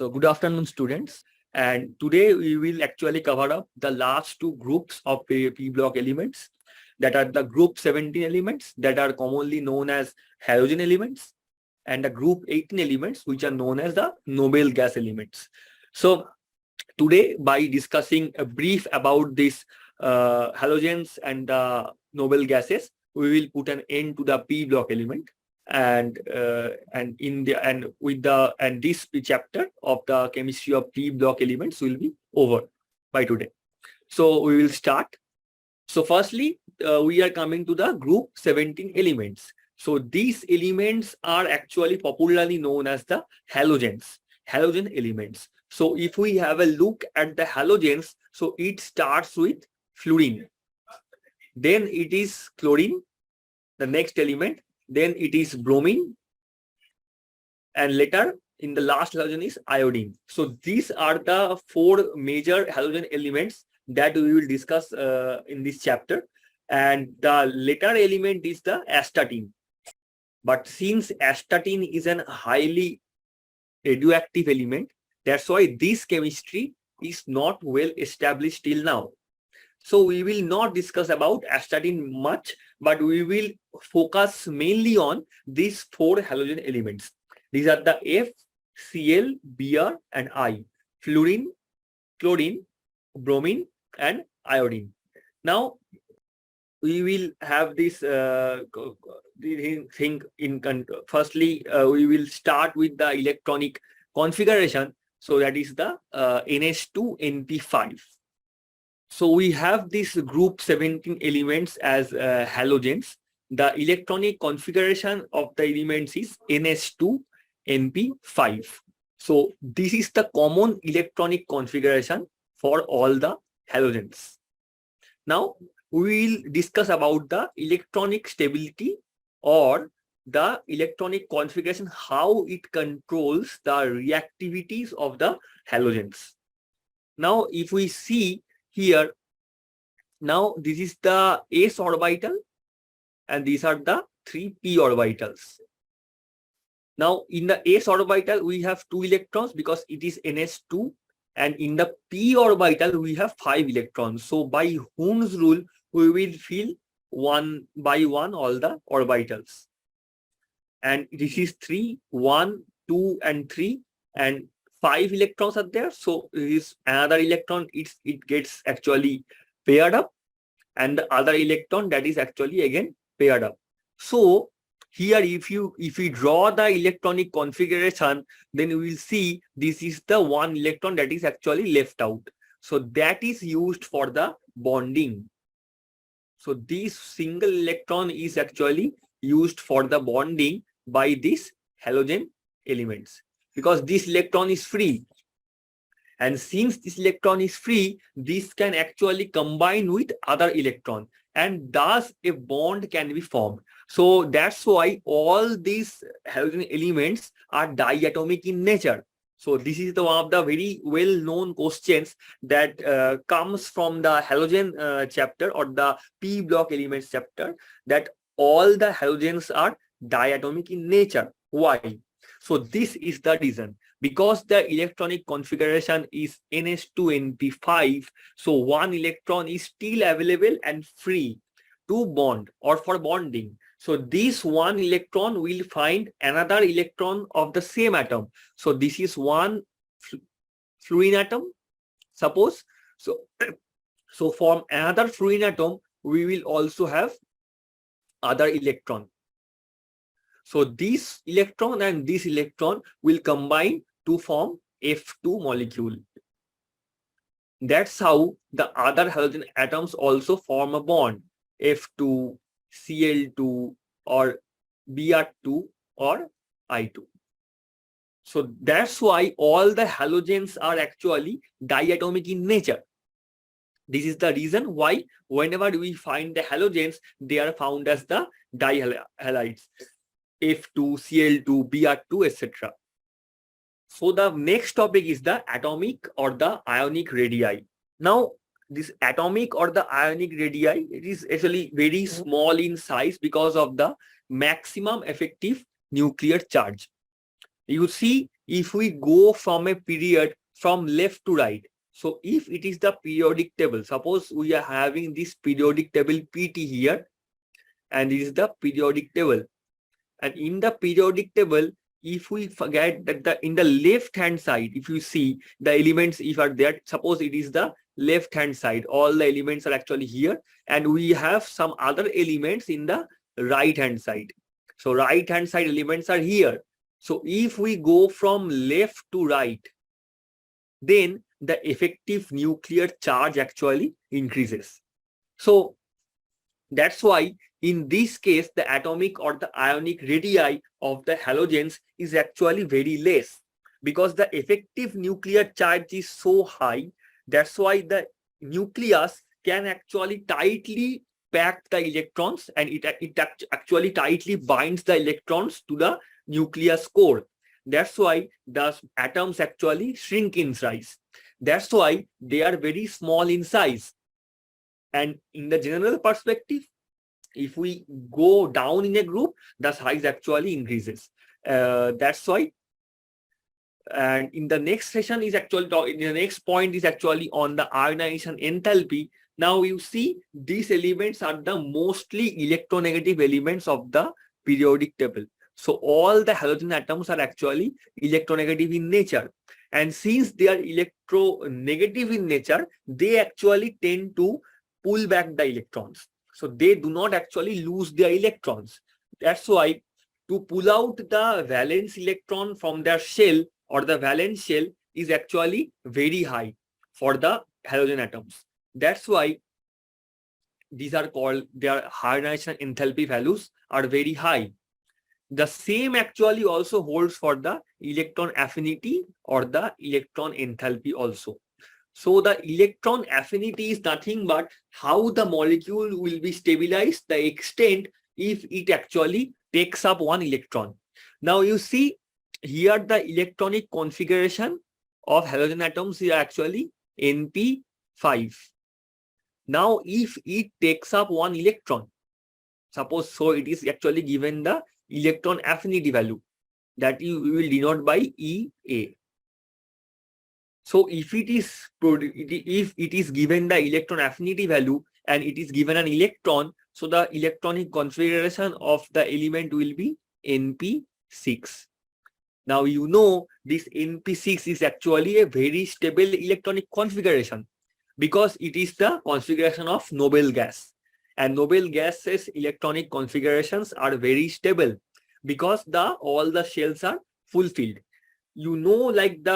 So good afternoon, students. And today we will actually cover up the last two groups of P block elements, that are the group 17 elements that are commonly known as halogen elements, and the group 18 elements which are known as the noble gas elements. So today, by discussing a brief about these halogens and the noble gases, we will put an end to the P block element. And this chapter of the chemistry of P block elements will be over by today. So we will start. So firstly, we are coming to the group 17 elements. So these elements are actually popularly known as the halogen elements. So if we have a look at the halogens, so it starts with fluorine, then it is chlorine, the next element, then it is bromine, and later in the last halogen is iodine. So these are the four major halogen elements that we will discuss in this chapter. And the later element is the astatine. But since astatine is a highly radioactive element, that's why this chemistry is not well established till now. So we will not discuss about astatine much, but we will focus mainly on these four halogen elements. These are the F, Cl, Br, and I: fluorine, chlorine, bromine, and iodine. Now we will have this thing in. Firstly, we will start with the electronic configuration. So that is the NH2NP5. So we have this group 17 elements as halogens. The electronic configuration of the elements is NH2NP5. So this is the common electronic configuration for all the halogens. Now we will discuss about the electronic stability or the electronic configuration, how it controls the reactivities of the halogens. Now if we see here, now this is the s orbital and these are the three p orbitals. Now in the s orbital we have 2 electrons because it is ns2, and in the p orbital we have 5 electrons. So by Ohm's rule we will fill one by one all the orbitals. And this is 3, 1, 2, and 3, and 5 electrons are there. So this another electron, it gets actually paired up, and the other electron that is actually again paired up. So here if we draw the electronic configuration, then we will see this is the one electron that is actually left out. So that is used for the bonding. So this single electron is actually used for the bonding by these halogen elements, because this electron is free. And since this electron is free, this can actually combine with other electron, and thus a bond can be formed. So that's why all these halogen elements are diatomic in nature. So this is the one of the very well-known questions that comes from the halogen chapter or the P block elements chapter, that all the halogens are diatomic in nature. Why? So this is the reason, because the electronic configuration is NH2NP5. So one electron is still available and free to bond or for bonding. So this one electron will find another electron of the same atom. So this is one fluorine atom, suppose. So from another fluorine atom, we will also have other electron. So this electron and this electron will combine to form F2 molecule. That's how the other halogen atoms also form a bond, F2, Cl2, or Br2, or I2. So that's why all the halogens are actually diatomic in nature. This is the reason why whenever we find the halogens, they are found as the dihalides, F2, Cl2, Br2, etc. So the next topic is the atomic or the ionic radii. Now this atomic or the ionic radii, it is actually very small in size because of the maximum effective nuclear charge. You see if we go from a period from left to right. So if it is the periodic table, suppose we are having this periodic table PT here, and this is the periodic table. And in the periodic table, if we forget that in the left hand side, if you see the elements, if are there, suppose it is the left hand side, all the elements are actually here, and we have some other elements in the right hand side. So right hand side elements are here. So if we go from left to right, then the effective nuclear charge actually increases. So that's why in this case, the atomic or the ionic radii of the halogens is actually very less, because the effective nuclear charge is so high. That's why the nucleus can actually tightly pack the electrons, and it actually tightly binds the electrons to the nucleus core. That's why the atoms actually shrink in size. That's why they are very small in size. And in the general perspective, if we go down in a group, the size actually increases. That's why. And in the next session is actually, the next point is actually on the ionization enthalpy. Now you see these elements are the mostly electronegative elements of the periodic table. So all the halogen atoms are actually electronegative in nature. And since they are electronegative in nature, they actually tend to pull back the electrons. So they do not actually lose their electrons. That's why to pull out the valence electron from their shell or the valence shell is actually very high for the halogen atoms. That's why these are called, their ionization enthalpy values are very high. The same actually also holds for the electron affinity or the electron enthalpy also. So the electron affinity is nothing but how the molecule will be stabilized, the extent if it actually takes up one electron. Now you see here the electronic configuration of halogen atoms is actually NP5. Now if it takes up one electron, suppose so it is actually given the electron affinity value that you will denote by EA. So if it is given the electron affinity value and it is given an electron, so the electronic configuration of the element will be NP6. Now you know this NP6 is actually a very stable electronic configuration because it is the configuration of noble gas. And noble gases electronic configurations are very stable because all the shells are fulfilled. You know, like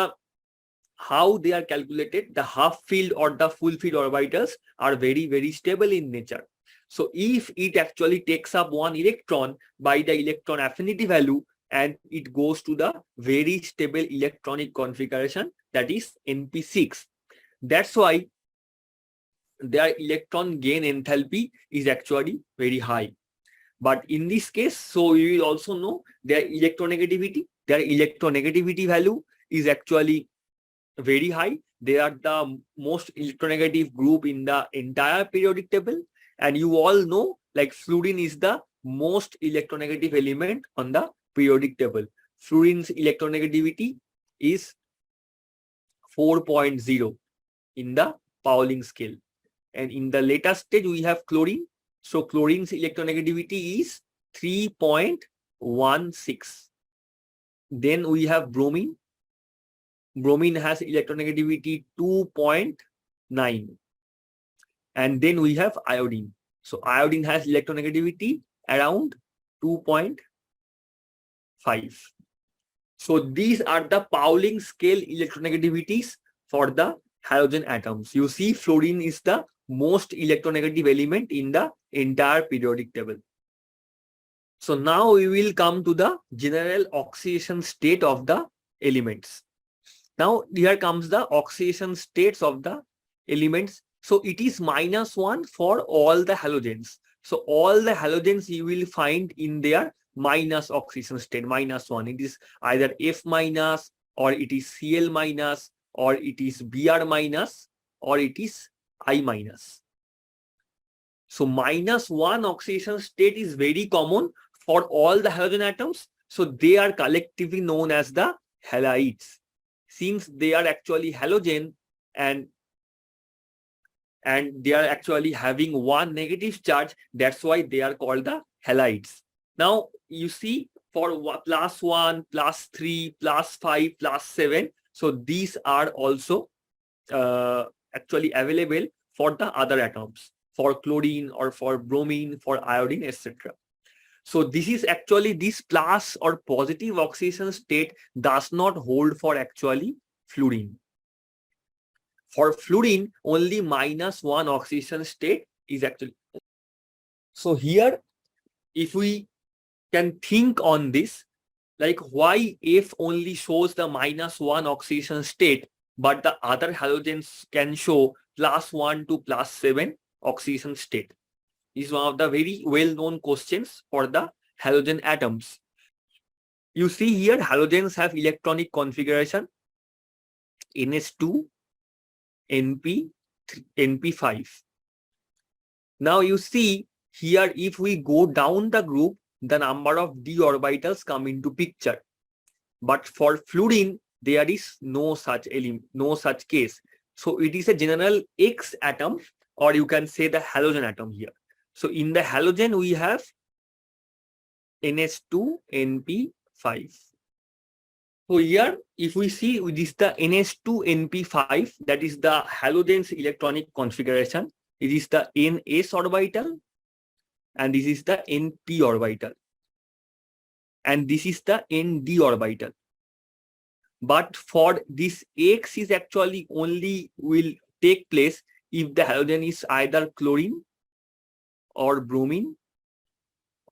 how they are calculated, the half filled or the full filled orbitals are very, very stable in nature. So if it actually takes up one electron by the electron affinity value and it goes to the very stable electronic configuration, that is NP6. That's why their electron gain enthalpy is actually very high. But in this case, so you will also know their electronegativity. Their electronegativity value is actually very high. They are the most electronegative group in the entire periodic table. And you all know, like fluorine is the most electronegative element on the periodic table. Fluorine's electronegativity is 4.0 in the Pauling scale. And in the later stage, we have chlorine. So chlorine's electronegativity is 3.16. Then we have bromine. Bromine has electronegativity 2.9. And then we have iodine. So iodine has electronegativity around 2.5. So these are the Pauling scale electronegativities for the halogen atoms. You see, fluorine is the most electronegative element in the entire periodic table. So now we will come to the general oxidation state of the elements. Now here comes the oxidation states of the elements. So it is -1 for all the halogens. So all the halogens you will find in their minus oxidation state, -1. It is either F minus, or it is Cl minus, or it is Br minus, or it is I minus. So -1 oxidation state is very common for all the halogen atoms. So they are collectively known as the halides. Since they are actually halogen and they are actually having one negative charge, that's why they are called the halides. Now you see for +1, +3, +5, +7, so these are also actually available for the other atoms, for chlorine or for bromine, for iodine, etc. So this is actually, this plus or positive oxidation state does not hold for actually fluorine. For fluorine, only -1 oxidation state is actually. So here, if we can think on this, like why F only shows the -1 oxidation state, but the other halogens can show +1 to +7 oxidation state, is one of the very well-known questions for the halogen atoms. You see here, halogens have electronic configuration NH2, NP, NP5. Now you see here, if we go down the group, the number of d orbitals come into picture. But for fluorine, there is no such case. So it is a general X atom, or you can say the halogen atom here. So in the halogen, we have NH2, NP5. So here, if we see, this is the NH2, NP5, that is the halogen's electronic configuration. It is the NS orbital, and this is the NP orbital, and this is the ND orbital. But for this X is actually only will take place if the halogen is either chlorine or bromine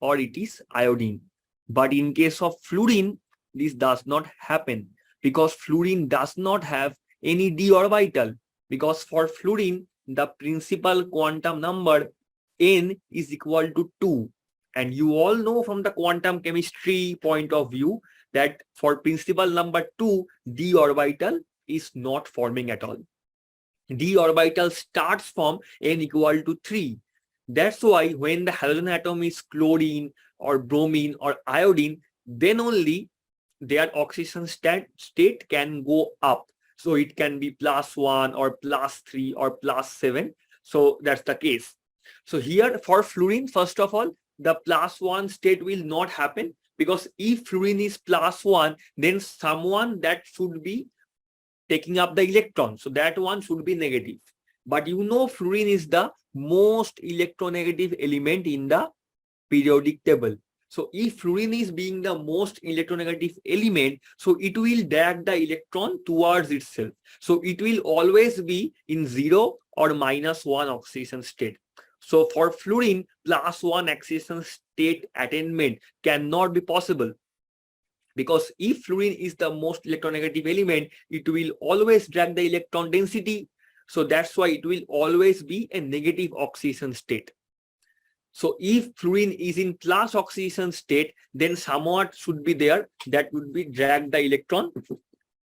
or it is iodine. But in case of fluorine, this does not happen, because fluorine does not have any d orbital, because for fluorine, the principal quantum number n is equal to 2. And you all know from the quantum chemistry point of view that for principal number 2, d orbital is not forming at all. D orbital starts from n equal to 3. That's why when the halogen atom is chlorine or bromine or iodine, then only their oxidation state can go up. So it can be +1 or +3 or +7. So that's the case. So here for fluorine, first of all, the +1 state will not happen, because if fluorine is +1, then someone that should be taking up the electron, so that one should be negative. But you know, fluorine is the most electronegative element in the periodic table. So if fluorine is being the most electronegative element, so it will drag the electron towards itself. So it will always be in 0 or -1 oxidation state. So for fluorine, +1 oxidation state attainment cannot be possible, because if fluorine is the most electronegative element, it will always drag the electron density. So that's why it will always be a negative oxidation state. So if fluorine is in plus oxidation state, then somewhat should be there that would be drag the electron,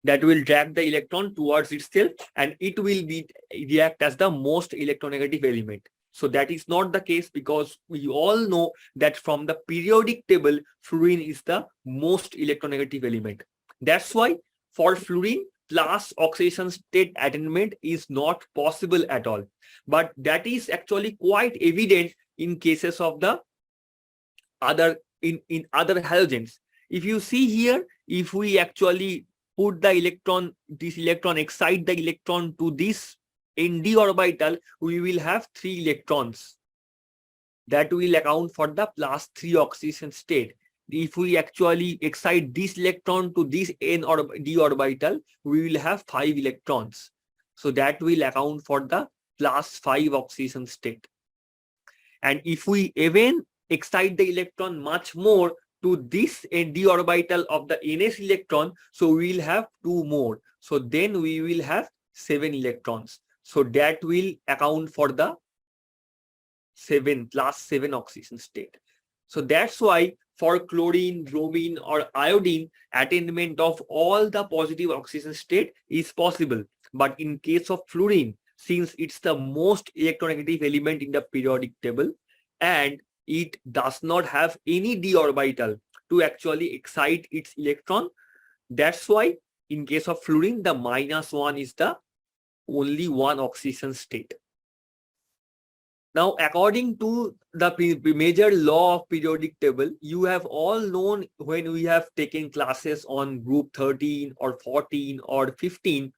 that will drag the electron towards itself, and it will be react as the most electronegative element. So that is not the case, because we all know that from the periodic table, fluorine is the most electronegative element. That's why for fluorine, plus oxidation state attainment is not possible at all. But that is actually quite evident in cases of the other in other halogens. If you see here, if we actually put the electron, this electron, excite the electron to this ND orbital, we will have 3 electrons. That will account for the +3 oxidation state. If we actually excite this electron to this N or D orbital, we will have 5 electrons. So that will account for the +5 oxidation state. And if we even excite the electron much more to this d orbital of the ns electron, so we will have 2 more. So then we will have 7 electrons. So that will account for the +7 oxidation state. So that's why for chlorine, bromine, or iodine, attainment of all the positive oxidation state is possible. But in case of fluorine, since it's the most electronegative element in the periodic table, and it does not have any d orbital to actually excite its electron, That's why in case of fluorine, the -1 is the only one oxidation state. Now, according to the major law of periodic table, you have all known when we have taken classes on group 13 or 14 or 15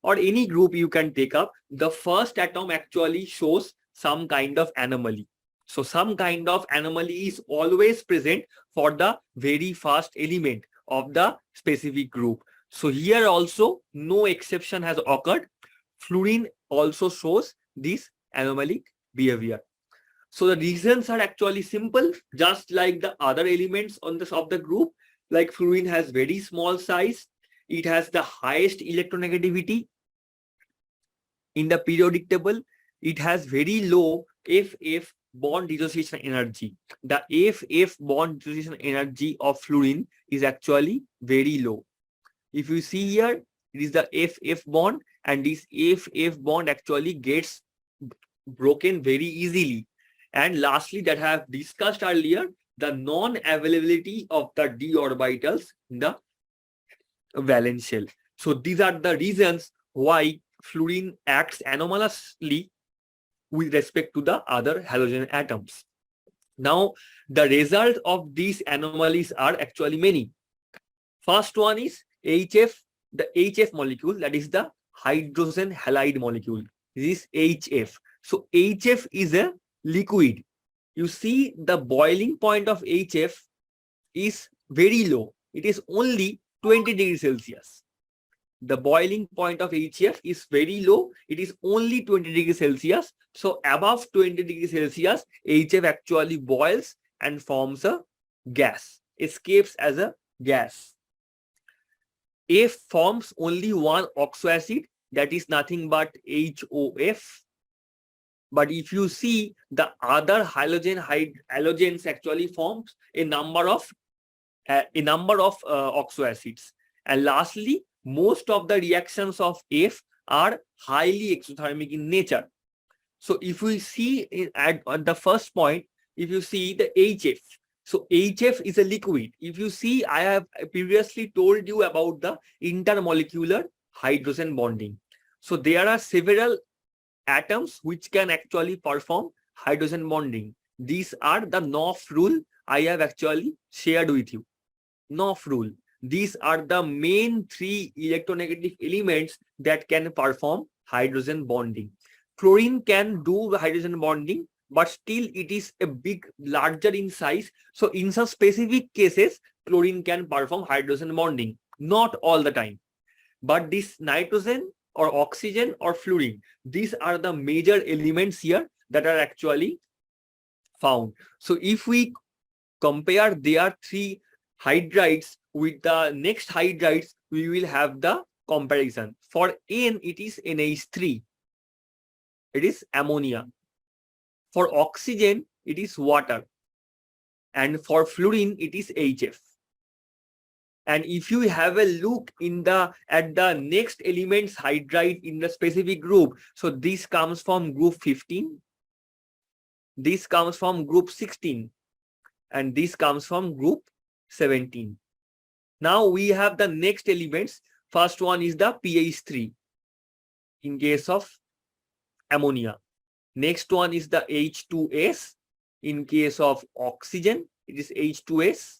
or any group you can take up, the first atom actually shows some kind of anomaly. So some kind of anomaly is always present for the very first element of the specific group. So here also no exception has occurred. Fluorine also shows this anomalic behavior. So the reasons are actually simple, just like the other elements on this of the group. Like fluorine has very small size, it has the highest electronegativity in the periodic table, it has very low FF bond dissociation energy. The FF bond dissociation energy of fluorine is actually very low. If you see here, it is the FF bond, and this FF bond actually gets broken very easily. And lastly, that I have discussed earlier, the non-availability of the d orbitals in the valence shell. So these are the reasons why fluorine acts anomalously with respect to the other halogen atoms. Now, the result of these anomalies are actually many. First one is HF, the HF molecule, that is the hydrogen halide molecule. This is HF. So HF is a liquid. You see the boiling point of HF is very low. It is only 20 degrees Celsius. The boiling point of HF is very low. It is only 20 degrees Celsius. So above 20 degrees Celsius, HF actually boils and forms a gas, escapes as a gas. F forms only one oxoacid, that is nothing but HOF. But if you see the other halogens actually forms a number of oxoacids. And lastly, most of the reactions of F are highly exothermic in nature. So if we see at the first point, if you see the HF, so HF is a liquid. If you see, I have previously told you about the intermolecular hydrogen bonding. So there are several atoms which can actually perform hydrogen bonding. These are the Nath rule I have actually shared with you. Nath rule. These are the main three electronegative elements that can perform hydrogen bonding. Chlorine can do hydrogen bonding, but still it is a big, larger in size. So in some specific cases, chlorine can perform hydrogen bonding. Not all the time. But this nitrogen or oxygen or fluorine, these are the major elements here that are actually found. So if we compare their three hydrides with the next hydrides, we will have the comparison. For N, it is NH3. It is ammonia. For oxygen, it is water. And for fluorine, it is HF. And if you have a look at the next elements hydride in the specific group, so this comes from group 15, this comes from group 16, and this comes from group 17. Now we have the next elements. First one is the pH3 in case of ammonia. Next one is the H2S in case of oxygen, it is H2S.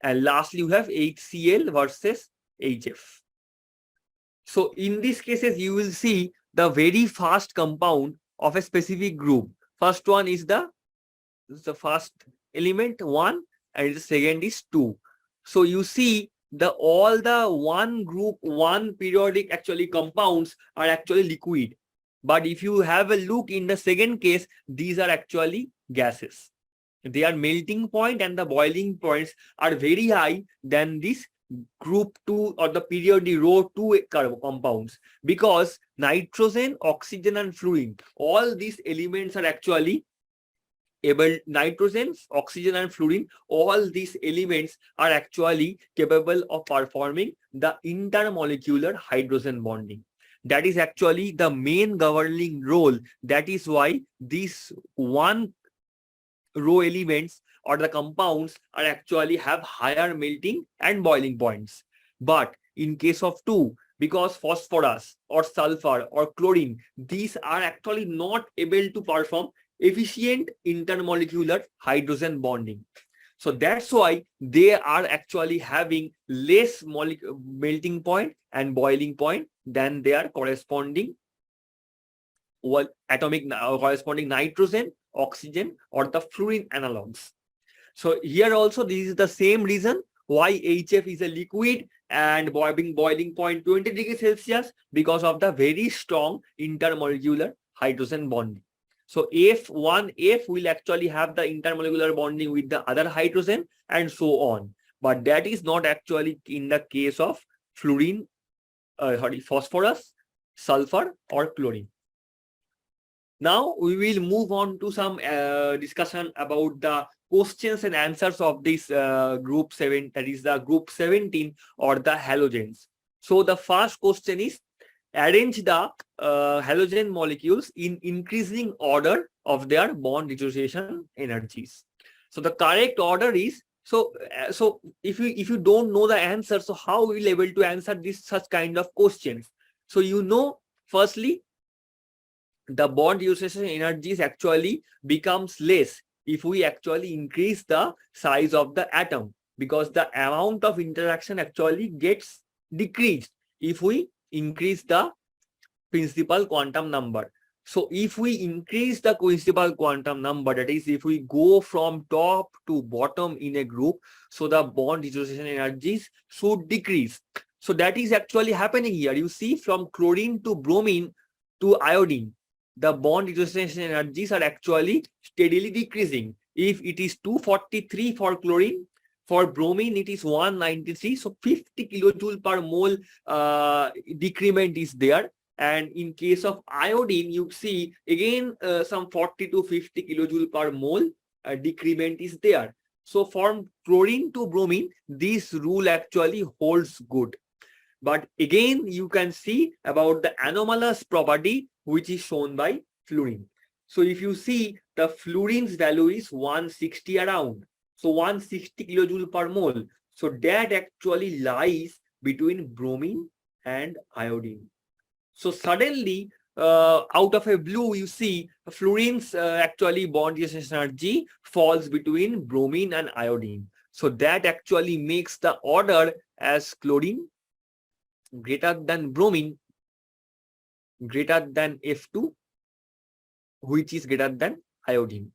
And lastly, you have HCl versus HF. So in these cases, you will see the very first compound of a specific group. First one is the first element 1, and the second is 2. So you see all the one group, one periodic actually compounds are actually liquid. But if you have a look in the second case, these are actually gases. Their melting point and the boiling points are very high than this group 2 or the periodic row 2 compounds, because nitrogen, oxygen and fluorine, all these elements are actually nitrogen, oxygen and fluorine, all these elements are actually capable of performing the intermolecular hydrogen bonding. That is actually the main governing role. That is why these one row elements or the compounds are actually have higher melting and boiling points. But in case of 2, because phosphorus or sulfur or chlorine, these are actually not able to perform efficient intermolecular hydrogen bonding. So that's why they are actually having less melting point and boiling point than their corresponding atomic corresponding nitrogen, oxygen, or the fluorine analogs. So here also this is the same reason why HF is a liquid and boiling point 20 degrees Celsius, because of the very strong intermolecular hydrogen bonding. So F1F will actually have the intermolecular bonding with the other hydrogen and so on. But that is not actually in the case of fluorine, phosphorus, sulfur, or chlorine. Now we will move on to some discussion about the questions and answers of this group 7, that is the group 17 or the halogens. So the first question is, arrange the halogen molecules in increasing order of their bond dissociation energies. So the correct order is, so if you don't know the answer, so how will you able to answer this such kind of questions? So you know, firstly, the bond dissociation energies actually becomes less if we actually increase the size of the atom, because the amount of interaction actually gets decreased if we increase the principal quantum number. So if we increase the principal quantum number, that is, if we go from top to bottom in a group, so the bond dissociation energies should decrease. So that is actually happening here. You see, from chlorine to bromine to iodine, the bond dissociation energies are actually steadily decreasing. If it is 243 for chlorine, for bromine it is 193, so 50 kilojoule per mole decrement is there. And in case of iodine, you see again some 40 to 50 kilojoule per mole decrement is there. So from chlorine to bromine, this rule actually holds good. But again, you can see about the anomalous property which is shown by fluorine. So if you see, the fluorine's value is 160 around. So 160 kilojoule per mole. So that actually lies between bromine and iodine. So suddenly, out of a blue, you see fluorine's actually bond dissociation energy falls between bromine and iodine. So that actually makes the order as chlorine greater than bromine greater than F2, which is greater than iodine.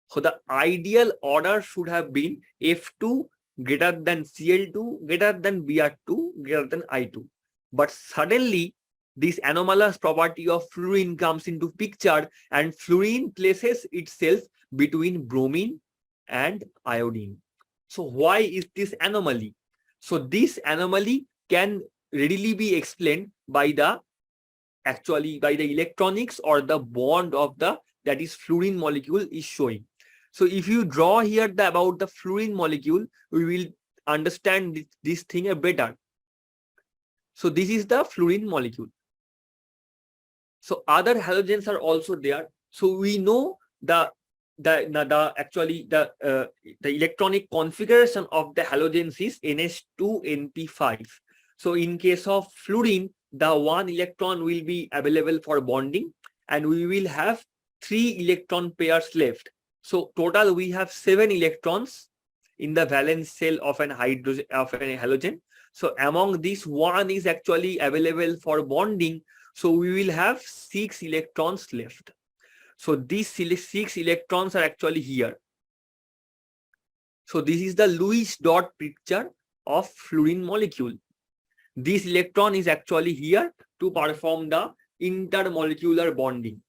So the ideal order should have been F2 greater than Cl2 greater than Br2 greater than I2. But suddenly this anomalous property of fluorine comes into picture, and fluorine places itself between bromine and iodine. So why is this anomaly? So this anomaly can readily be explained by the electronics or the bond of the, that is, fluorine molecule is showing. So if you draw here about the fluorine molecule, we will understand this thing better. So this is the fluorine molecule. So other halogens are also there. So we know the electronic configuration of the halogens is NH2NP5. So in case of fluorine, the 1 electron will be available for bonding, and we will have 3 electron pairs left. So total we have 7 electrons in the valence shell of an halogen. So among these, 1 is actually available for bonding. So we will have 6 electrons left. So these 6 electrons are actually here. So this is the Lewis dot picture of fluorine molecule. This electron is actually here to perform the intermolecular bonding.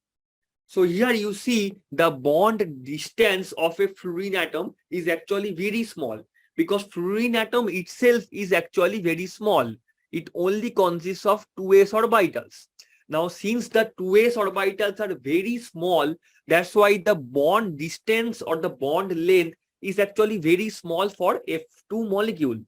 So here you see the bond distance of a fluorine atom is actually very small, because fluorine atom itself is actually very small. It only consists of 2s orbitals. Now, since the 2s orbitals are very small, that's why the bond distance or the bond length is actually very small for F2 molecule.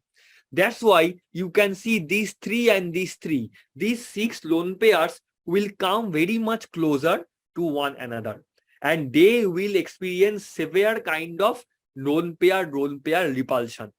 That's why you can see these 3 and these 3. These 6 lone pairs will come very much closer to one another, and they will experience severe kind of lone pair repulsion.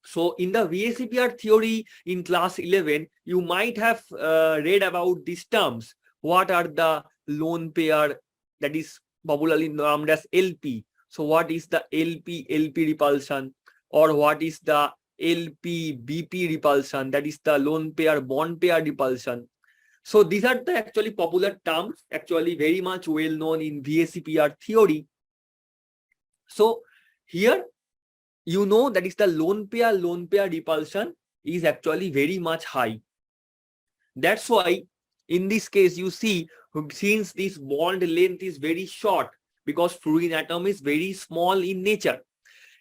So in the VSEPR theory in class 11, you might have read about these terms. What are the lone pair, that is popularly termed as LP? So what is the LP repulsion, or what is the LP-BP repulsion, that is the lone pair bond pair repulsion? So these are the actually popular terms, actually very much well known in VSEPR theory. So here, you know, that is the lone pair repulsion is actually very much high. That's why in this case, you see, since this bond length is very short, because fluorine atom is very small in nature,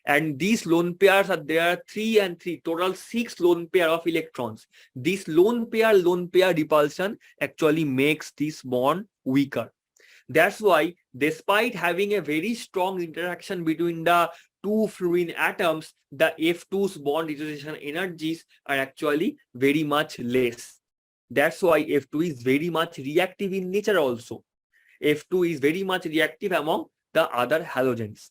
and these lone pairs are there, 3 and 3, total 6 lone pair of electrons. This lone pair repulsion actually makes this bond weaker. That's why, despite having a very strong interaction between the two fluorine atoms, the F2's bond dissociation energies are actually very much less. That's why F2 is very much reactive in nature also. F2 is very much reactive among the other halogens.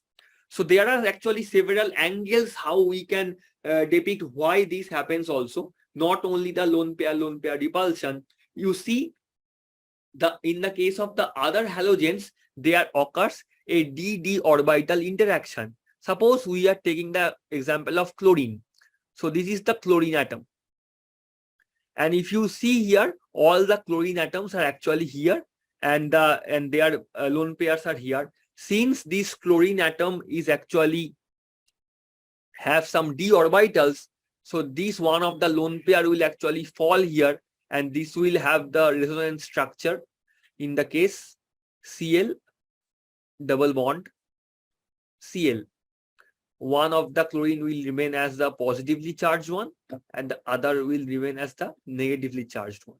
So there are actually several angles how we can depict why this happens also. Not only the lone pair repulsion. You see, in the case of the other halogens, there occurs a d-d orbital interaction. Suppose we are taking the example of chlorine. So this is the chlorine atom. And if you see here, all the chlorine atoms are actually here, and their lone pairs are here. Since this chlorine atom is actually have some d orbitals, so this one of the lone pair will actually fall here, and this will have the resonance structure. In the case Cl double bond Cl, one of the chlorine will remain as the positively charged one, and the other will remain as the negatively charged one.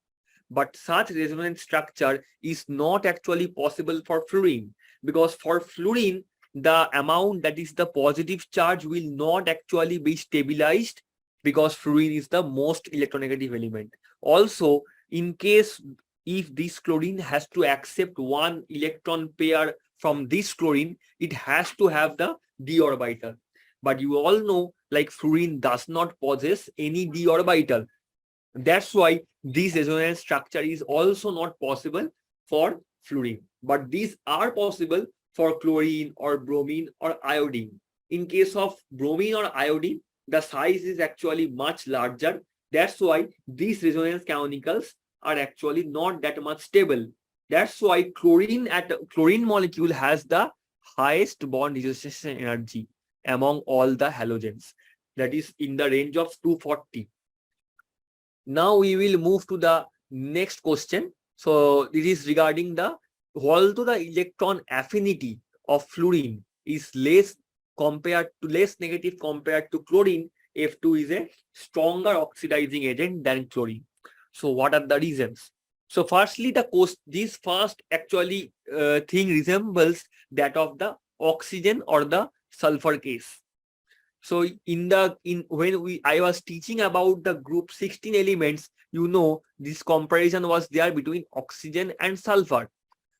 But such resonance structure is not actually possible for fluorine, because for fluorine, the amount that is the positive charge will not actually be stabilized, because fluorine is the most electronegative element. Also, in case if this chlorine has to accept one electron pair from this chlorine, it has to have the d orbital. But you all know, like, fluorine does not possess any d orbital. That's why this resonance structure is also not possible for fluorine. But these are possible for chlorine or bromine or iodine. In case of bromine or iodine, the size is actually much larger. That's why these resonance canonicals are actually not that much stable. That's why chlorine molecule has the highest bond dissociation energy among all the halogens. That is in the range of 240. Now we will move to the next question. So it is regarding the, although the electron affinity of fluorine is less negative compared to chlorine, F2 is a stronger oxidizing agent than chlorine. So what are the reasons? So firstly, this first actually thing resembles that of the oxygen or the sulfur case. So when I was teaching about the group 16 elements, you know, this comparison was there between oxygen and sulfur.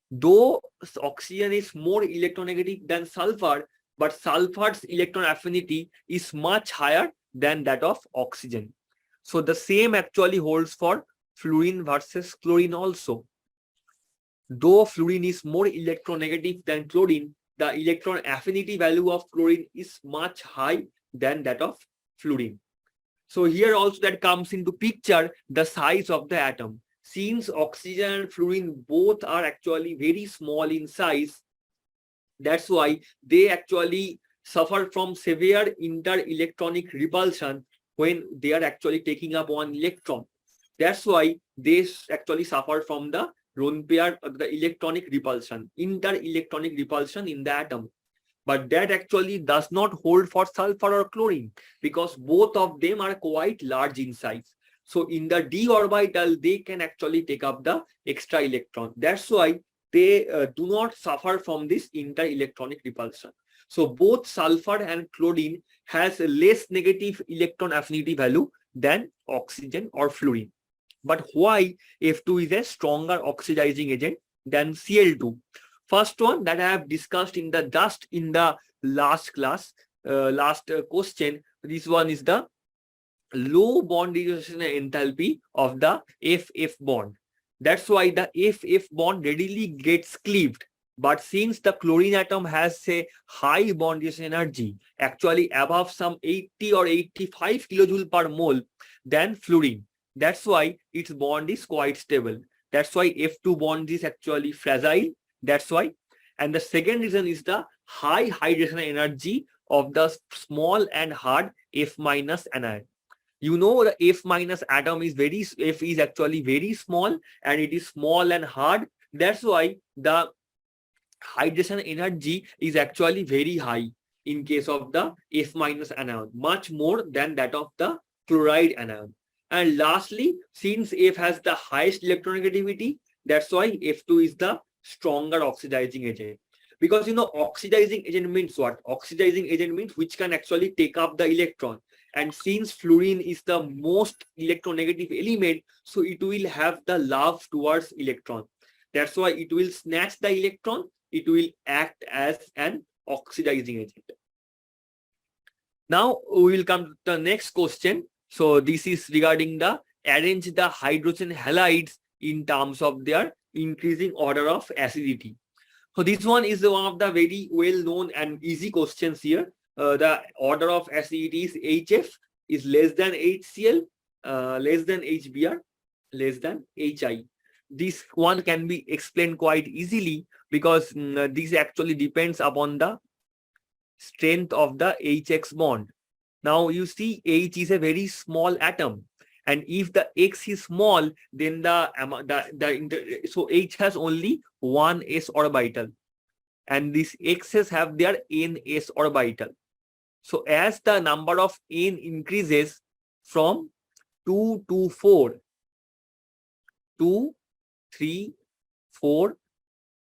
Though oxygen is more electronegative than sulfur, but sulfur's electron affinity is much higher than that of oxygen. So the same actually holds for fluorine versus chlorine also. Though fluorine is more electronegative than chlorine, the electron affinity value of chlorine is much high than that of fluorine. So here also that comes into picture the size of the atom. Since oxygen and fluorine both are actually very small in size, that's why they actually suffer from severe inter-electronic repulsion when they are actually taking up one electron. That's why they actually suffer from the lone pair, the electronic repulsion, inter-electronic repulsion in the atom. But that actually does not hold for sulfur or chlorine, because both of them are quite large in size. So in the d orbital, they can actually take up the extra electron. That's why they do not suffer from this inter-electronic repulsion. So both sulfur and chlorine has a less negative electron affinity value than oxygen or fluorine. But why F2 is a stronger oxidizing agent than Cl2? First one that I have discussed in the last class, question. This one is the low bond dissociation enthalpy of the F bond. That's why the F bond readily gets cleaved. But since the chlorine atom has a high bond dissociation energy, actually above some 80 or 85 kilojoule per mole than fluorine, that's why its bond is quite stable. That's why F2 bond is actually fragile. That's why. And the second reason is the high hydration energy of the small and hard F minus anion. You know, the F minus atom is F is actually very small, and it is small and hard. That's why the hydration energy is actually very high in case of the F minus anion, much more than that of the chloride anion. And lastly, since F has the highest electronegativity, that's why F2 is the stronger oxidizing agent. Because you know, oxidizing agent means what? Oxidizing agent means which can actually take up the electron. And since fluorine is the most electronegative element, so it will have the love towards electron. That's why it will snatch the electron. It will act as an oxidizing agent. Now we will come to the next question. So this is regarding the arrange the hydrogen halides in terms of their increasing order of acidity. So this one is one of the very well known and easy questions here. The order of acidity is HF is less than HCl, less than HBr, less than HI. This one can be explained quite easily because this actually depends upon the strength of the HX bond. Now you see H is a very small atom, and if the X is small, then so H has only one s orbital, and these X's have their ns orbital. So as the number of n increases from 2 to 4, 2, 3, 4,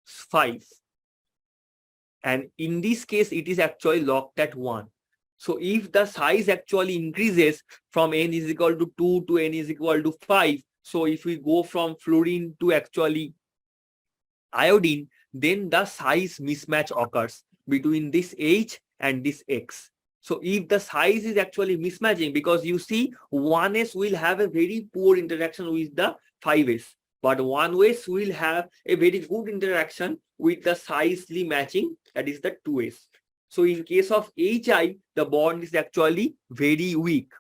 5, and in this case it is actually locked at 1. So if the size actually increases from n is equal to 2 to n is equal to 5, so if we go from fluorine to actually iodine, then the size mismatch occurs between this H and this X. So if the size is actually mismatching, because you see 1s will have a very poor interaction with the 5s, but 1s will have a very good interaction with the sizely matching, that is the 2s. So in case of HI, the bond is actually very weak.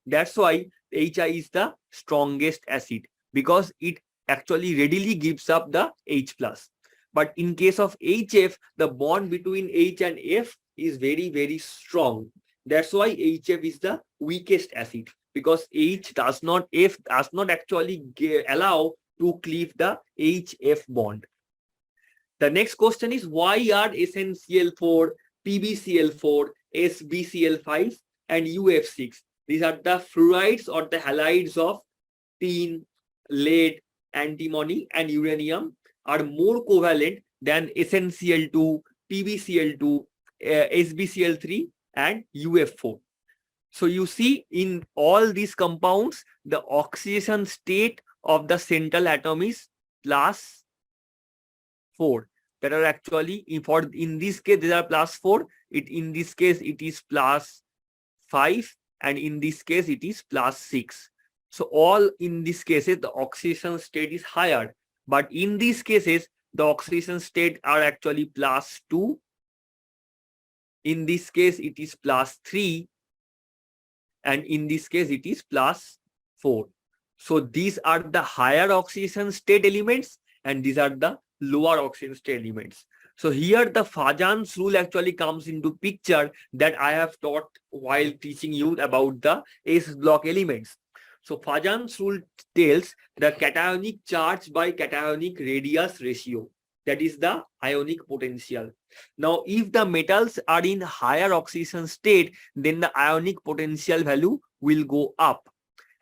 That's why HI is the strongest acid, because it actually readily gives up the H plus. But in case of HF, the bond between H and F is very, very strong. That's why HF is the weakest acid, because F does not actually allow to cleave the HF bond. The next question is, why are SnCl4, PbCl4, SbCl5 and UF6? These are the fluorides or the halides of tin, lead, antimony and uranium are more covalent than SnCl2, PbCl2, SbCl3 and UF4. So you see in all these compounds, the oxidation state of the central atom is +4. That are actually, in this case, they are +4. In this case, it is +5. And in this case, it is +6. So all in these cases, the oxidation state is higher. But in these cases, the oxidation state are actually +2. In this case, it is +3. And in this case, it is +4. So these are the higher oxidation state elements, and these are the lower oxidation state elements. So here the Fajan's rule actually comes into picture that I have taught while teaching you about the S block elements. So Fajan's rule tells the cationic charge by cationic radius ratio. That is the ionic potential. Now, if the metals are in higher oxidation state, then the ionic potential value will go up.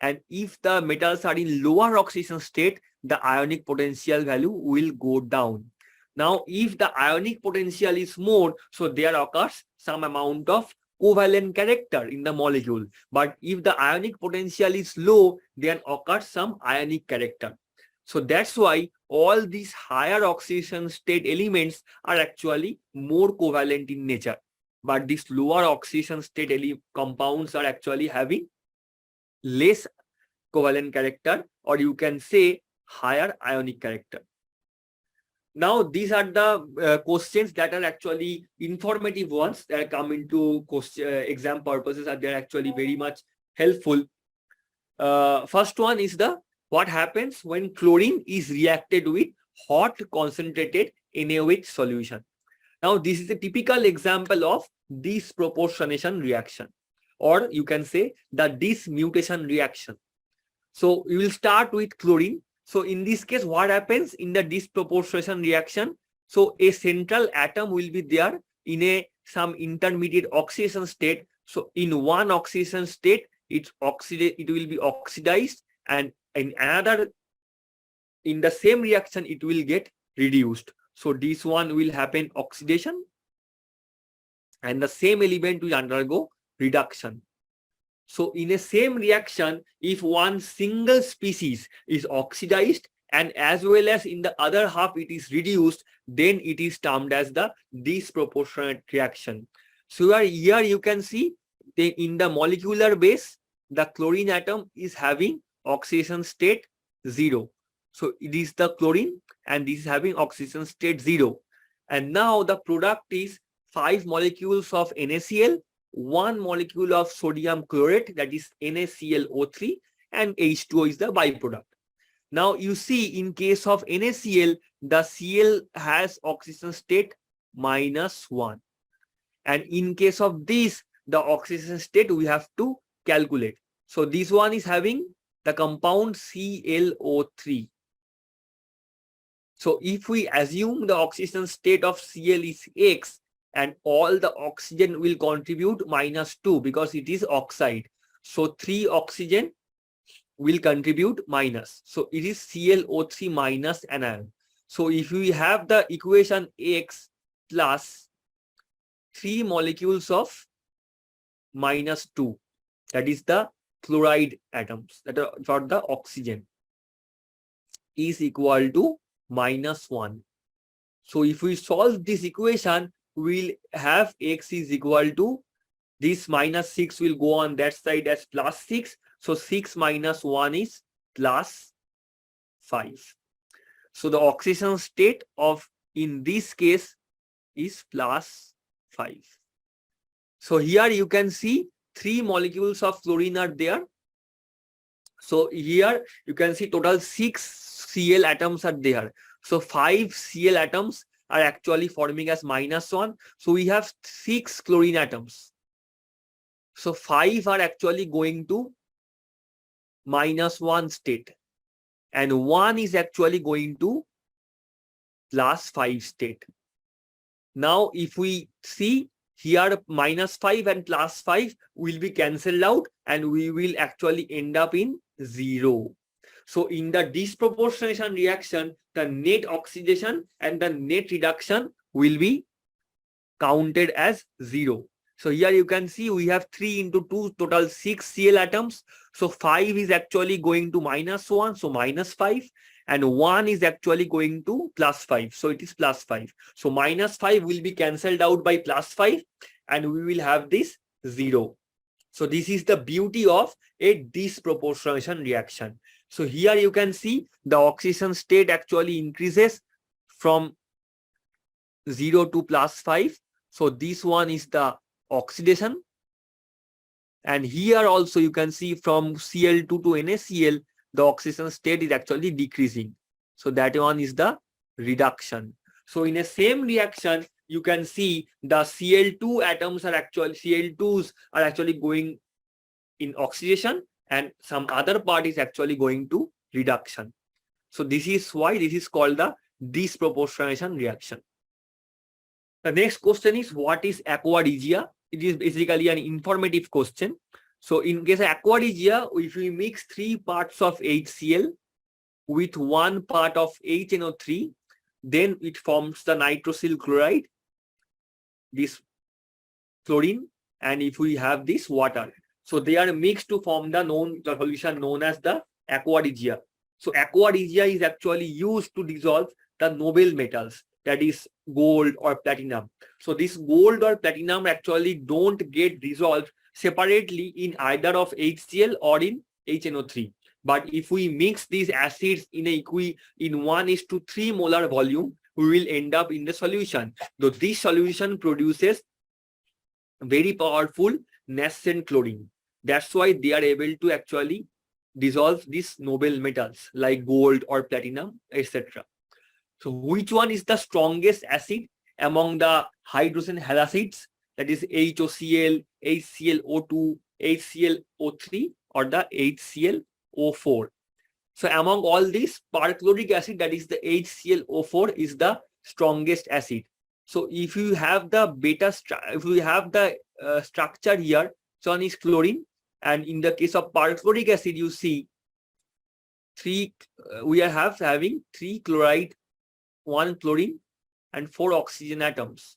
And if the metals are in lower oxidation state, the ionic potential value will go down. Now, if the ionic potential is more, so there occurs some amount of covalent character in the molecule. But if the ionic potential is low, then occurs some ionic character. So that's why all these higher oxidation state elements are actually more covalent in nature. But these lower oxidation state compounds are actually having less covalent character, or you can say higher ionic character. Now, these are the questions that are actually informative ones that come into exam purposes, and they're actually very much helpful. First one is what happens when chlorine is reacted with hot concentrated NaOH solution. Now, this is a typical example of disproportionation reaction, or you can say the dismutation reaction. So you will start with chlorine. So in this case, what happens in the disproportionation reaction? So a central atom will be there in some intermediate oxidation state. So in one oxidation state, it will be oxidized, and in another, in the same reaction, it will get reduced. So this one will happen oxidation, and the same element will undergo reduction. So in a same reaction, if one single species is oxidized and as well as in the other half it is reduced, then it is termed as the disproportionate reaction. So here you can see in the molecular base, the chlorine atom is having oxidation state 0. So it is the chlorine and this is having oxidation state 0. And now the product is 5 molecules of NaCl, 1 molecule of sodium chlorate, that is NaClO3, and H2O is the byproduct. Now you see in case of NaCl, the Cl has oxidation state -1. And in case of this, the oxidation state we have to calculate. So this one is having the compound ClO3. So if we assume the oxidation state of Cl is X, and all the oxygen will contribute -2 because it is oxide. So 3 oxygen will contribute minus. So it is ClO3 minus anion. So if we have the equation X plus 3 molecules of -2, that is the chloride atoms that are for the oxygen, is equal to -1. So if we solve this equation, we'll have X is equal to this -6 will go on that side as +6. So 6 minus 1 is +5. So the oxidation state of in this case is +5. So here you can see 3 molecules of chlorine are there. So here you can see total 6 Cl atoms are there. So 5 Cl atoms are actually forming as -1. So we have 6 chlorine atoms. So 5 are actually going to -1 state, and 1 is actually going to +5 state. Now if we see here, -5 and +5 will be cancelled out, and we will actually end up in 0. So in the disproportionation reaction, the net oxidation and the net reduction will be counted as 0. So here you can see we have 3 into 2, total 6 Cl atoms. So 5 is actually going to -1, so -5, and 1 is actually going to +5, so it is +5. So -5 will be cancelled out by +5, and we will have this 0. So this is the beauty of a disproportionation reaction. So here you can see the oxidation state actually increases from 0 to +5. So this one is the oxidation. And here also you can see from Cl2 to NaCl, the oxidation state is actually decreasing. So that one is the reduction. So in a same reaction, you can see the Cl2 atoms are actually, Cl2s are actually going in oxidation, and some other part is actually going to reduction. So this is why this is called the disproportionation reaction. The next question is, what is aqua regia? It is basically an informative question. So in case of aqua regia, if we mix 3 parts of HCl with 1 part of HNO3, then it forms the nitrosyl chloride, this chlorine, and if we have this water. So they are mixed to form the solution known as the aqua regia. So aqua regia is actually used to dissolve the noble metals, that is gold or platinum. So this gold or platinum actually don't get dissolved separately in either of HCl or in HNO3. But if we mix these acids in 1:3 molar volume, we will end up in the solution. Though this solution produces very powerful nascent chlorine. That's why they are able to actually dissolve these noble metals like gold or platinum, etc. So which one is the strongest acid among the hydrogen halacids? That is HOCl, HClO2, HClO3 or the HClO4. So among all these, perchloric acid, that is the HClO4, is the strongest acid. So if you have the structure here, so one is chlorine, and in the case of perchloric acid, you see we are having 3 chloride, 1 chlorine, and 4 oxygen atoms.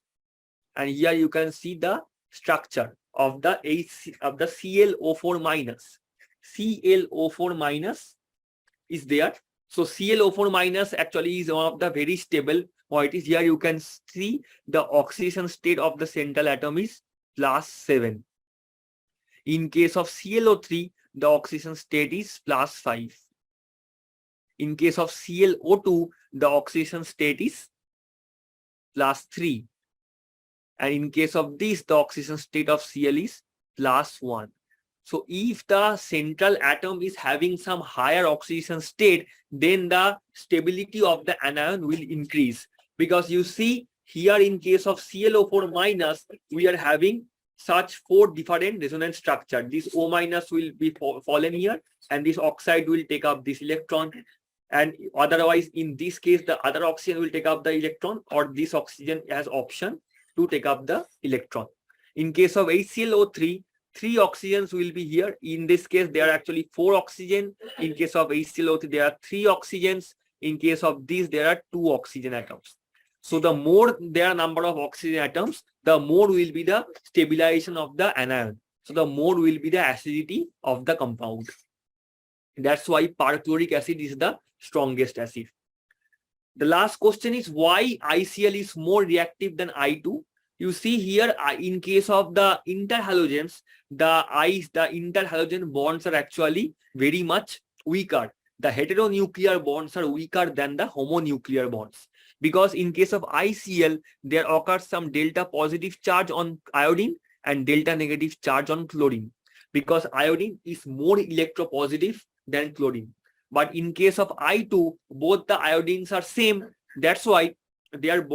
And here you can see the structure of the ClO4 minus. ClO4 minus is there. So ClO4 minus actually is one of the very stable moieties. Here you can see the oxidation state of the central atom is +7. In case of ClO3, the oxidation state is +5. In case of ClO2, the oxidation state is +3. And in case of this, the oxidation state of Cl is +1. So if the central atom is having some higher oxidation state, then the stability of the anion will increase. Because you see here in case of ClO4 minus, we are having such 4 different resonance structure. This O minus will be fallen here, and this oxide will take up this electron. And otherwise, in this case, the other oxygen will take up the electron, or this oxygen has option to take up the electron. In case of HClO3, 3 oxygens will be here. In this case, there are actually 4 oxygen. In case of HClO3, there are 3 oxygens. In case of this, there are 2 oxygen atoms. So the more there are number of oxygen atoms, the more will be the stabilization of the anion. So the more will be the acidity of the compound. That's why perchloric acid is the strongest acid. The last question is why ICl is more reactive than I2. You see here, in case of the interhalogens, the interhalogen bonds are actually very much weaker. The heteronuclear bonds are weaker than the homonuclear bonds. Because in case of ICl, there occurs some delta positive charge on iodine and delta negative charge on chlorine. Because iodine is more electropositive than chlorine. But in case of I2, both the iodines are same. That's why there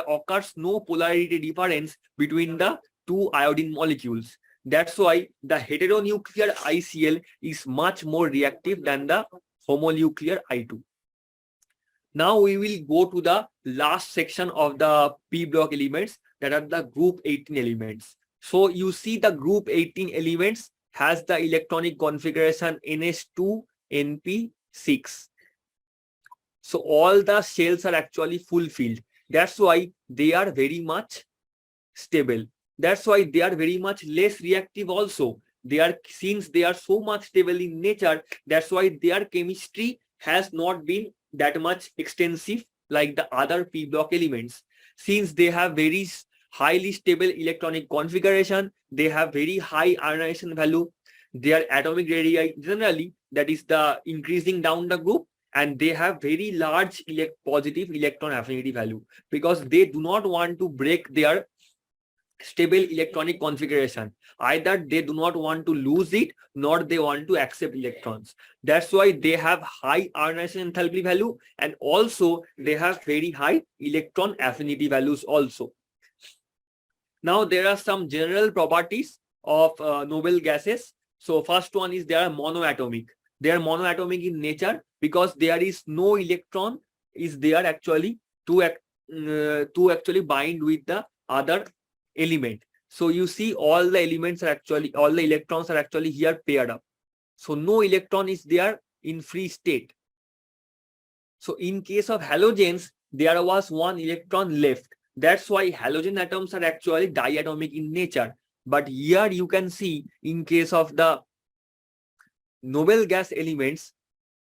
occurs no polarity difference between the 2 iodine molecules. That's why the heteronuclear ICl is much more reactive than the homonuclear I2. Now we will go to the last section of the p block elements, that are the group 18 elements. So you see the group 18 elements has the electronic configuration NH2NP6. So all the shells are actually fulfilled. That's why they are very much stable. That's why they are very much less reactive also. Since they are so much stable in nature, that's why their chemistry has not been that much extensive like the other p block elements. Since they have very highly stable electronic configuration, they have very high ionization value, their atomic radii generally, that is the increasing down the group, and they have very large positive electron affinity value, because they do not want to break their stable electronic configuration. Either they do not want to lose it, nor they want to accept electrons. That's why they have high ionization enthalpy value, and also they have very high electron affinity values also. Now there are some general properties of noble gases. So first one is they are monoatomic. They are monoatomic in nature because there is no electron is there actually to actually bind with the other element. So you see all the electrons are actually here paired up. So no electron is there in free state. So in case of halogens, there was 1 electron left. That's why halogen atoms are actually diatomic in nature. But here you can see in case of the noble gas elements,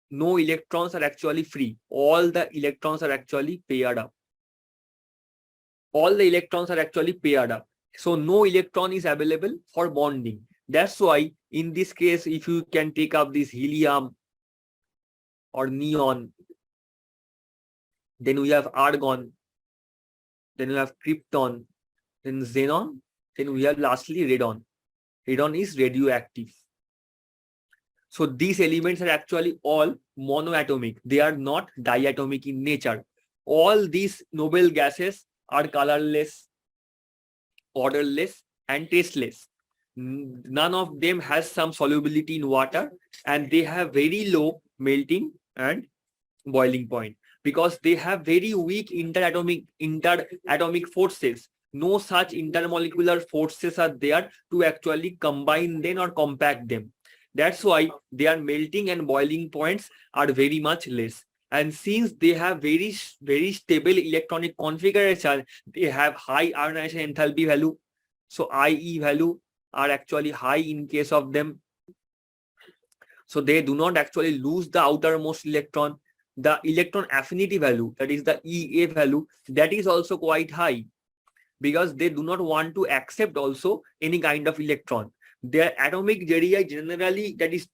no electrons are actually free. All the electrons are actually paired up. All the electrons are actually paired up. So no electron is available for bonding. That's why In this case, if you can take up this helium or neon, then we have argon, then we have krypton, then xenon, then we have lastly radon. Radon is radioactive. So these elements are actually all monoatomic. They are not diatomic in nature. All these noble gases are colorless, odorless, and tasteless. None of them has some solubility in water, and they have very low melting and boiling point because they have very weak interatomic forces. No such intermolecular forces are there to actually combine them or compact them. That's why their melting and boiling points are very much less. And since they have very stable electronic configuration, they have high ionization enthalpy value. So IE value are actually high in case of them. So they do not actually lose the outermost electron. The electron affinity value, that is the EA value, that is also quite high because they do not want to accept also any kind of electron. Their atomic radii generally that is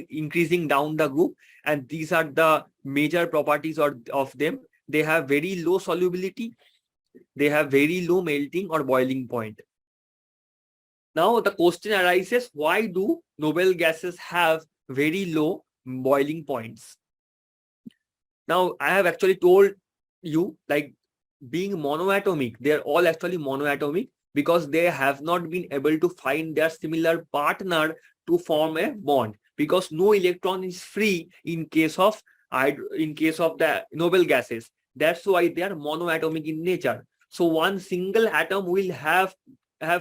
increasing down the group, and these are the major properties of them. They have very low solubility, they have very low melting or boiling point. Now the question arises, why do noble gases have very low boiling points? Now I have actually told you, like, being monoatomic, they are all actually monoatomic because they have not been able to find their similar partner to form a bond, because no electron is free in case of the noble gases. That's why they are monoatomic in nature. So one single atom will have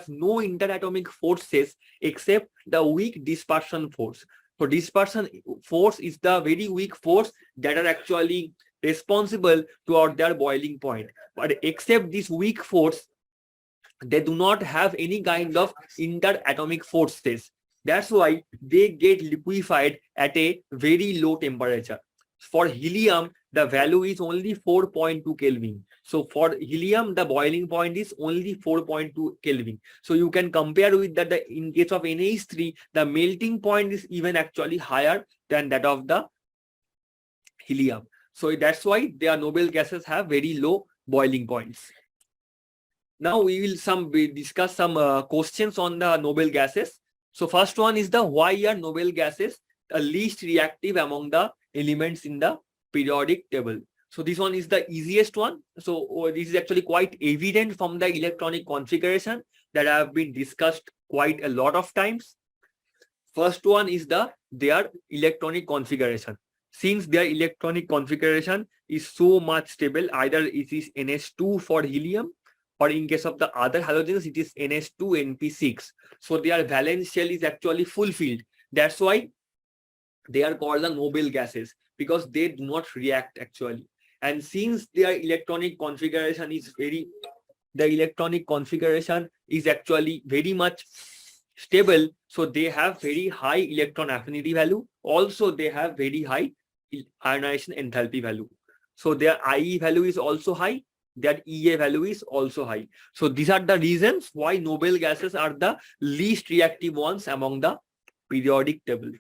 no interatomic forces except the weak dispersion force. So dispersion force is the very weak force that are actually responsible toward their boiling point. But except this weak force, they do not have any kind of interatomic forces. That's why they get liquefied at a very low temperature. For helium, the value is only 4.2 Kelvin. So for helium, the boiling point is only 4.2 Kelvin. So you can compare with that. In case of NH3, the melting point is even actually higher than that of the helium. So that's why their noble gases have very low boiling points. Now we will discuss some questions on the noble gases. So first one is why are noble gases the least reactive among the elements in the periodic table? So this one is the easiest one. So this is actually quite evident from the electronic configuration that have been discussed quite a lot of times. First one is their electronic configuration. Since their electronic configuration is so much stable, either it is NH2 for helium, or in case of the other halogens, it is NH2 NP6. So their valence shell is actually fulfilled. That's why they are called the noble gases, because they do not react actually. And since their electronic configuration is actually very much stable, so they have very high electron affinity value. Also, they have very high ionization enthalpy value. So their IE value is also high, their EA value is also high. So these are the reasons why noble gases are the least reactive ones among the periodic table.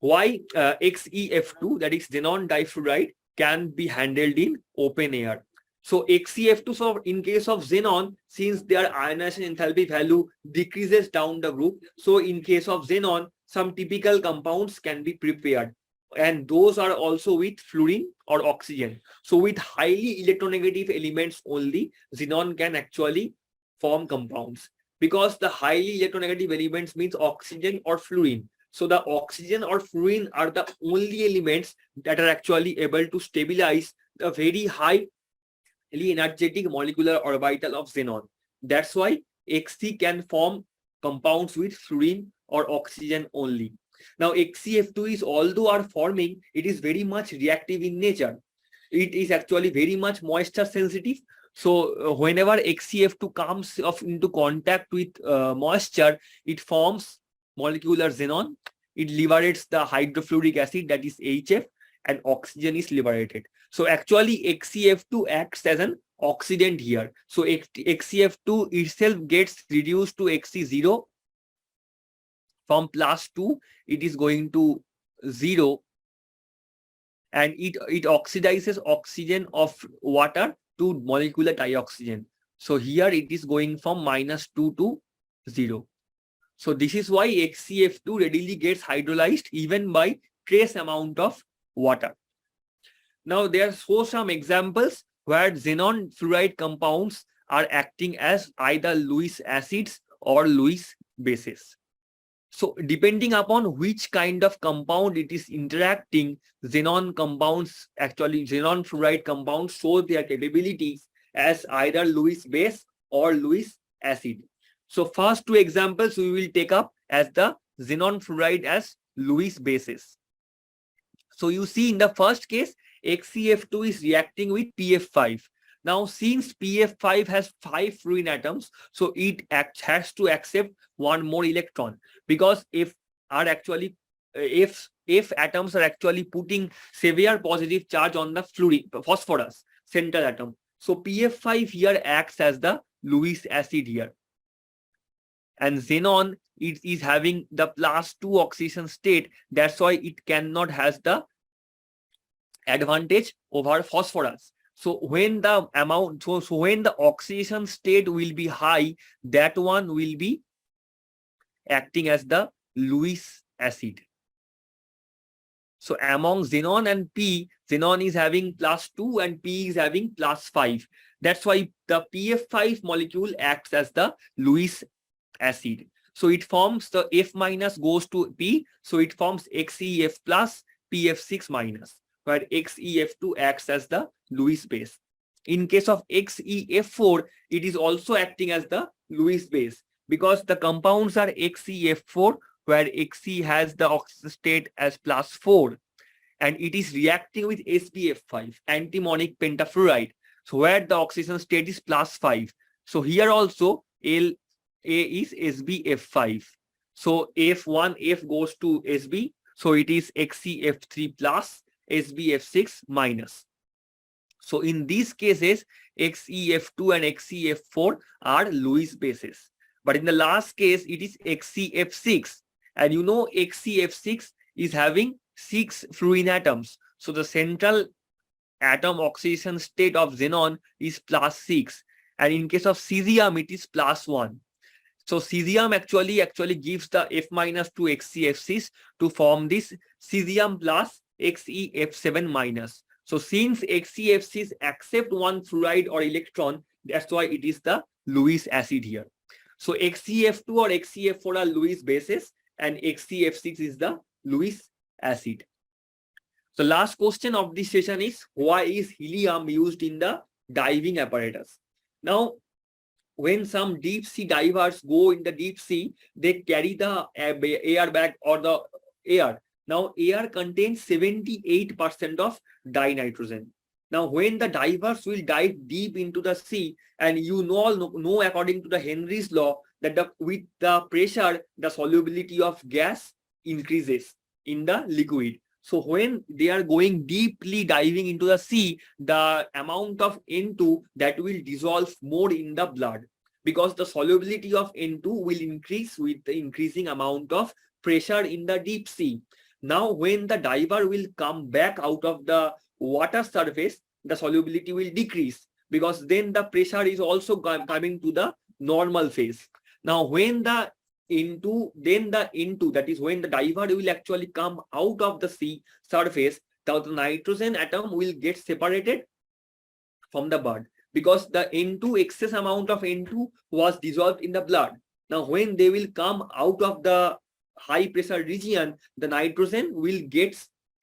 Why XeF2, that is xenon difluoride, can be handled in open air. So XeF2, so in case of xenon, since their ionization enthalpy value decreases down the group, so in case of xenon, some typical compounds can be prepared, and those are also with fluorine or oxygen. So with highly electronegative elements only, xenon can actually form compounds, because the highly electronegative elements means oxygen or fluorine. So the oxygen or fluorine are the only elements that are actually able to stabilize the very highly energetic molecular orbital of xenon. That's why Xc can form compounds with fluorine or oxygen only. Now XeF2 is, although are forming, it is very much reactive in nature. It is actually very much moisture sensitive. So whenever XeF2 comes into contact with moisture, it forms molecular xenon. It liberates the hydrofluoric acid, that is HF, and oxygen is liberated. So actually XeF2 acts as an oxidant here. So XeF2 itself gets reduced to Xe0, From +2, it is going to 0, and it oxidizes oxygen of water to molecular dioxygen. So here it is going from -2 to 0. So this is why XCF2 readily gets hydrolyzed even by trace amount of water. Now there are some examples where xenon fluoride compounds are acting as either Lewis acids or Lewis bases. So depending upon which kind of compound it is interacting, xenon fluoride compounds show their capabilities as either Lewis base or Lewis acid. So first two examples we will take up as the xenon fluoride as Lewis bases. So you see in the first case, XCF2 is reacting with PF5. Now since PF5 has 5 fluorine atoms, so it has to accept one more electron, because if atoms are actually putting severe positive charge on the phosphorus central atom, so PF5 here acts as the Lewis acid here. And xenon is having the +2 oxidation state, that's why it cannot has the advantage over phosphorus. So when the amount, so when the oxidation state will be high, that one will be acting as the Lewis acid. So among xenon and P, xenon is having +2 and P is having +5. That's why the PF5 molecule acts as the Lewis acid. So it forms the F minus goes to P, so it forms XEF plus PF6 minus, where XEF2 acts as the Lewis base. In case of XEF4, it is also acting as the Lewis base, because the compounds are XEF4, where Xe has the oxidation state as +4, and it is reacting with SBF5, antimonic pentafluoride, so where the oxidation state is +5. So here also A is SBF5. So F1F goes to SB, so it is XEF3 plus SBF6 minus. So in these cases, XEF2 and XEF4 are Lewis bases. But in the last case, it is XEF6. And you know XEF6 is having 6 fluorine atoms. So the central atom oxidation state of xenon is +6. And in case of cesium, it is +1. So cesium actually gives the F minus to XEF6 to form this cesium plus XEF7 minus. So since XEF6 accept one fluoride or electron, that's why it is the Lewis acid here. So XEF2 or XEF4 are Lewis bases and XEF6 is the Lewis acid. So last question of this session is, why is helium used in the diving apparatus? Now, when some deep sea divers go in the deep sea, they carry the air bag or the air. Now air contains 78% of dinitrogen. Now when the divers will dive deep into the sea, and you know according to the Henry's law that with the pressure, the solubility of gas increases in the liquid. So when they are going deeply diving into the sea, the amount of N2 that will dissolve more in the blood, because the solubility of N2 will increase with the increasing amount of pressure in the deep sea. Now when the diver will come back out of the water surface, the solubility will decrease, because then the pressure is also coming to the normal phase. Now when the N2, that is when the diver will actually come out of the sea surface, the nitrogen atom will get separated from the blood, because the N2, excess amount of N2 was dissolved in the blood. Now when they will come out of the high pressure region, the nitrogen will get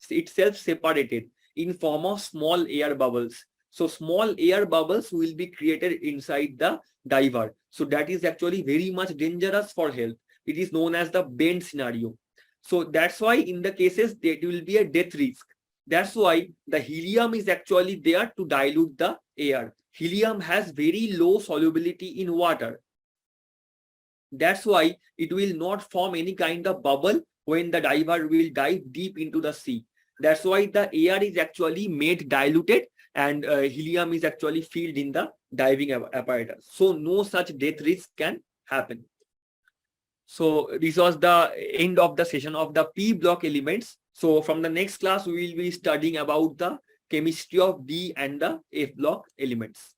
itself separated in form of small air bubbles. So small air bubbles will be created inside the diver. So that is actually very much dangerous for health. It is known as the bend scenario. So that's why in the cases there will be a death risk. That's why the helium is actually there to dilute the air. Helium has very low solubility in water. That's why it will not form any kind of bubble when the diver will dive deep into the sea. That's why the air is actually made diluted, and helium is actually filled in the diving apparatus. So no such death risk can happen. So this was the end of the session of the P block elements. So from the next class, we will be studying about the chemistry of D and the F block elements.